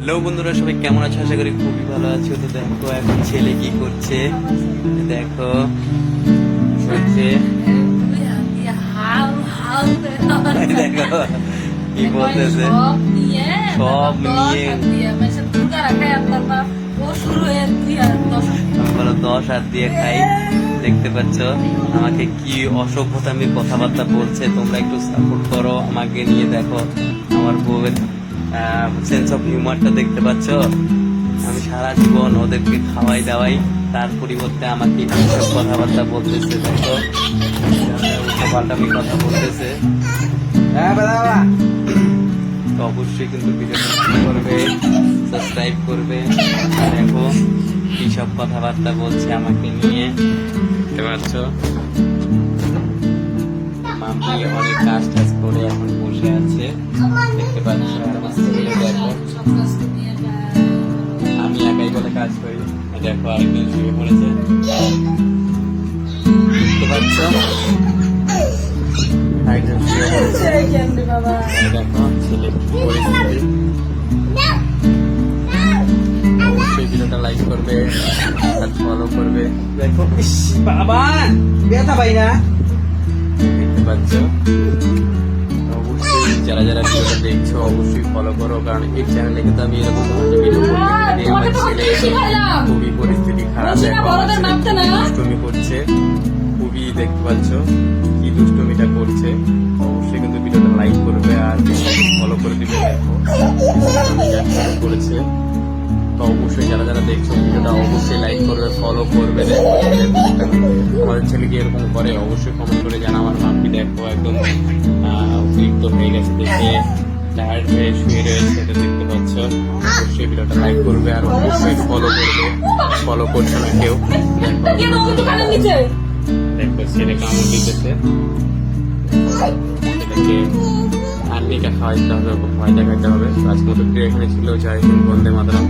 Hello বন্ধুরা, সবাই কেমন আছো? আশা করি খুবই ভালো আছো। তো দেখো এখন ছেলে কি করছে, দেখো হচ্ছে দেখো কি বলতেছে, সব নিয়ে বলো 10 হাত দিয়ে খাই। দেখতে পাচ্ছ আমাকে কি অসভ্যতামি কথাবার্তা বলছে। তোমরা একটু সাপোর্ট করো আমাকে নিয়ে। দেখো আমার বউয়ের সেন্স অফ হিউমারটা দেখতে পাচ্ছ। আমি সারা জীবন ওদেরকে খাওয়াই দাওয়াই, তার পরিবর্তে আমাকে এইসব কথাবার্তা বলতেছে। দেখো পাল্টামি কথা বলতেছে। তো অবশ্যই কিন্তু ভিডিওটা করবে, সাবস্ক্রাইব করবে। দেখো কি সব কথাবার্তা বলছে আমাকে নিয়ে, দেখতে পাচ্ছ। মাম্পি অনেক কাজ টাজ করে এখন বসে আছে, দেখতে পাচ্ছ। আর আমার ছেলে দেখো, আমি একাই বলে কাজ করি। দেখো আরেকদিন শুয়ে পড়েছে, দেখতে পাচ্ছ। একজন শুয়ে পড়েছে, দেখো ছেলে পরিস্থিতি। অবশ্যই ভিডিওটা লাইক করবে আর ফলো করবে। দেখো বাবা ব্যথা পাই না, দেখতে পাচ্ছ। অবশ্যই যারা যারা ভিডিওটা দেখছো অবশ্যই ফলো করো, কারণ এই চ্যানেলে কিন্তু আমি এরকম ধরনের ভিডিও করতে থাকি। আমার ছেলে খুবই পরিস্থিতি খারাপ, দুষ্টুমি করছে খুবই, দেখতে পাচ্ছ কি দুষ্টুমিটা করছে। অবশ্যই কিন্তু ভিডিওটা লাইক করবে আর ফলো করে দিবে। দেখো করেছে, তো অবশ্যই যারা যারা দেখছো ভিডিওটা অবশ্যই লাইক করবে, ফলো করবে। আমাদের ছেলে কি এরকম করে অবশ্যই কমেন্ট করে জানা। আমার মাম্পি দেখো একদম অতিরিক্ত হয়ে গেছে, দেখে টায়ার্ড হয়ে শুয়ে রয়েছে, এটা দেখতে পাচ্ছ। অবশ্যই ভিডিওটা লাইক করবে আর অবশ্যই ফলো করবে। ফলো করছো না কেউ, দেখো ছেলে কামড় দিতেছে। এটাকে আর্মিকে খাওয়াইতে হবে, ভয় দেখাইতে হবে। আজকে মতো এখানে ছিল। জয় হিন্দ, বন্দে মাতরম।